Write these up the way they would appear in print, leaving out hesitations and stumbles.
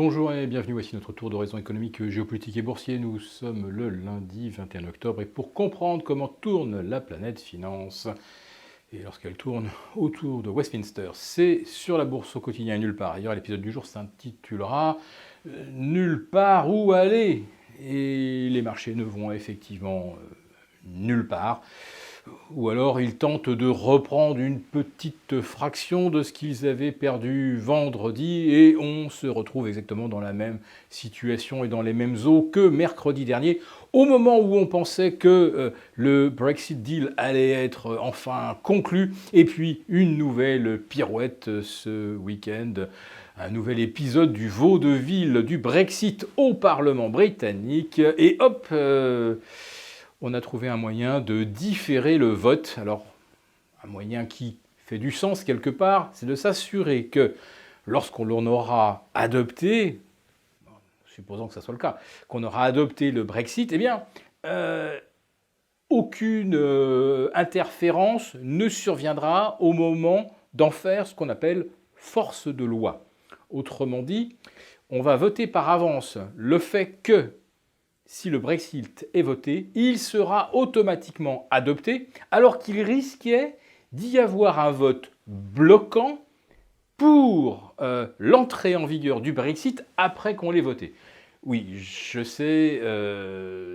Bonjour et bienvenue, voici notre tour d'horizon économique, géopolitique et boursier. Nous sommes le lundi 21 octobre et pour comprendre comment tourne la planète finance, et lorsqu'elle tourne autour de Westminster, c'est sur la bourse au quotidien et nulle part ailleurs. L'épisode du jour s'intitulera « Nulle part où aller ?» et les marchés ne vont effectivement nulle part. Ou alors ils tentent de reprendre une petite fraction de ce qu'ils avaient perdu vendredi et on se retrouve exactement dans la même situation et dans les mêmes eaux que mercredi dernier, au moment où on pensait que le Brexit deal allait être enfin conclu, et puis une nouvelle pirouette ce week-end. Un nouvel épisode du vaudeville du Brexit au Parlement britannique et hop on a trouvé un moyen de différer le vote. Alors, un moyen qui fait du sens quelque part, c'est de s'assurer que lorsqu'on aura adopté, supposons que ça soit le cas, qu'on aura adopté le Brexit, eh bien, aucune interférence ne surviendra au moment d'en faire ce qu'on appelle force de loi. Autrement dit, on va voter par avance le fait que si le Brexit est voté, il sera automatiquement adopté, alors qu'il risquait d'y avoir un vote bloquant pour l'entrée en vigueur du Brexit après qu'on l'ait voté. Oui, je sais,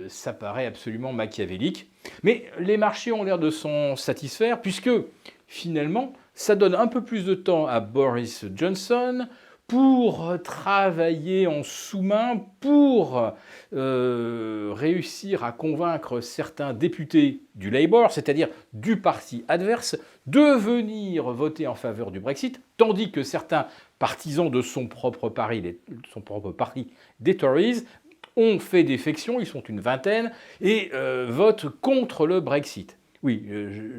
ça paraît absolument machiavélique, mais les marchés ont l'air de s'en satisfaire, puisque finalement, ça donne un peu plus de temps à Boris Johnson pour travailler en sous-main, pour réussir à convaincre certains députés du Labour, c'est-à-dire du parti adverse, de venir voter en faveur du Brexit, tandis que certains partisans de son propre parti, des Tories, ont fait défection, ils sont une vingtaine, et votent contre le Brexit. Oui,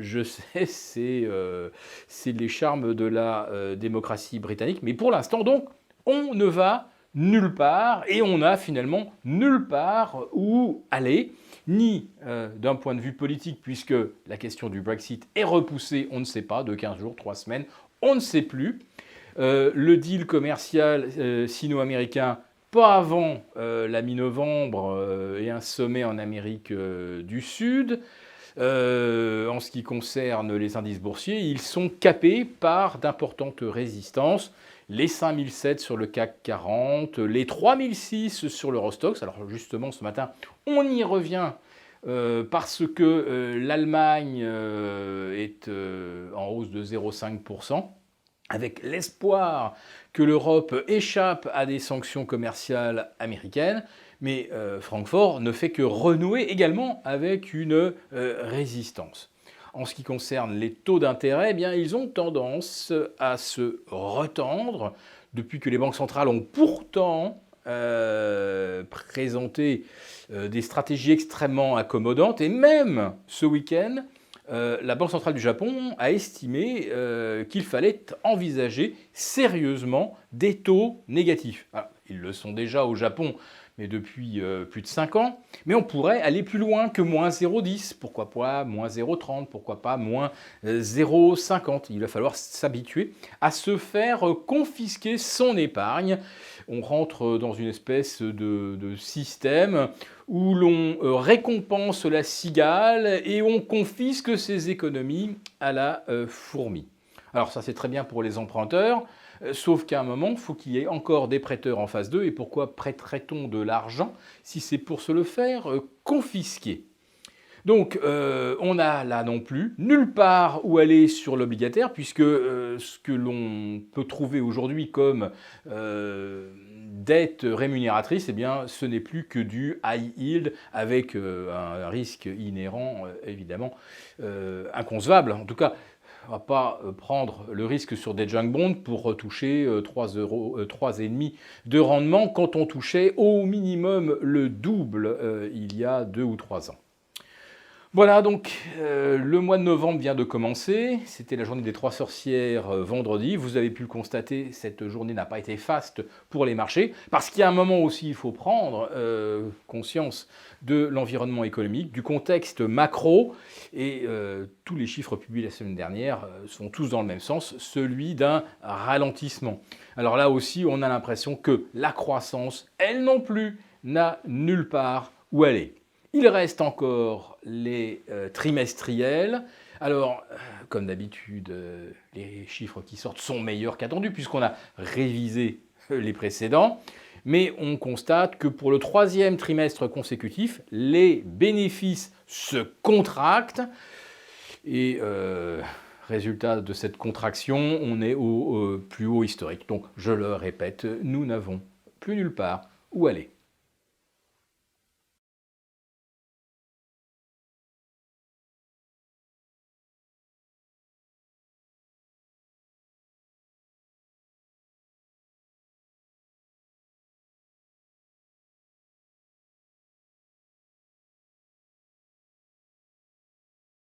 je sais, c'est les charmes de la démocratie britannique, mais pour l'instant, donc, on ne va nulle part, et on n'a finalement nulle part où aller, ni d'un point de vue politique, puisque la question du Brexit est repoussée, on ne sait pas, de 15 jours, 3 semaines, on ne sait plus. Le deal commercial sino-américain, pas avant la mi-novembre et un sommet en Amérique du Sud. En ce qui concerne les indices boursiers, ils sont capés par d'importantes résistances. Les 5007 sur le CAC 40, les 3006 sur l'Eurostoxx. Alors justement, ce matin, on y revient parce que l'Allemagne est en hausse de 0,5%, avec l'espoir que l'Europe échappe à des sanctions commerciales américaines. Mais Francfort ne fait que renouer également avec une résistance. En ce qui concerne les taux d'intérêt, eh bien, ils ont tendance à se retendre depuis que les banques centrales ont pourtant présenté des stratégies extrêmement accommodantes. Et même ce week-end, la Banque centrale du Japon a estimé qu'il fallait envisager sérieusement des taux négatifs. Alors, ils le sont déjà au Japon, mais depuis plus de 5 ans. Mais on pourrait aller plus loin que moins 0,10, pourquoi pas moins 0,30, pourquoi pas moins 0,50. Il va falloir s'habituer à se faire confisquer son épargne. On rentre dans une espèce de système où l'on récompense la cigale et on confisque ses économies à la fourmi. Alors ça c'est très bien pour les emprunteurs, sauf qu'à un moment, il faut qu'il y ait encore des prêteurs en phase 2. Et pourquoi prêterait-on de l'argent si c'est pour se le faire confisquer ? Donc, on n'a là non plus nulle part où aller sur l'obligataire, puisque ce que l'on peut trouver aujourd'hui comme dette rémunératrice, eh bien, ce n'est plus que du high yield avec un risque inhérent, évidemment, inconcevable. En tout cas, on ne va pas prendre le risque sur des junk bonds pour toucher 3,5 de rendement quand on touchait au minimum le double il y a 2 ou 3 ans. Voilà, donc le mois de novembre vient de commencer. C'était la journée des trois sorcières vendredi. Vous avez pu le constater, cette journée n'a pas été faste pour les marchés, parce qu'il y a un moment aussi, il faut prendre conscience de l'environnement économique, du contexte macro, et tous les chiffres publiés la semaine dernière sont tous dans le même sens, celui d'un ralentissement. Alors là aussi, on a l'impression que la croissance, elle non plus, n'a nulle part où aller. Il reste encore les trimestriels. Alors, comme d'habitude, les chiffres qui sortent sont meilleurs qu'attendus puisqu'on a révisé les précédents. Mais on constate que pour le troisième trimestre consécutif, les bénéfices se contractent. Et résultat de cette contraction, on est au plus haut historique. Donc, je le répète, nous n'avons plus nulle part où aller.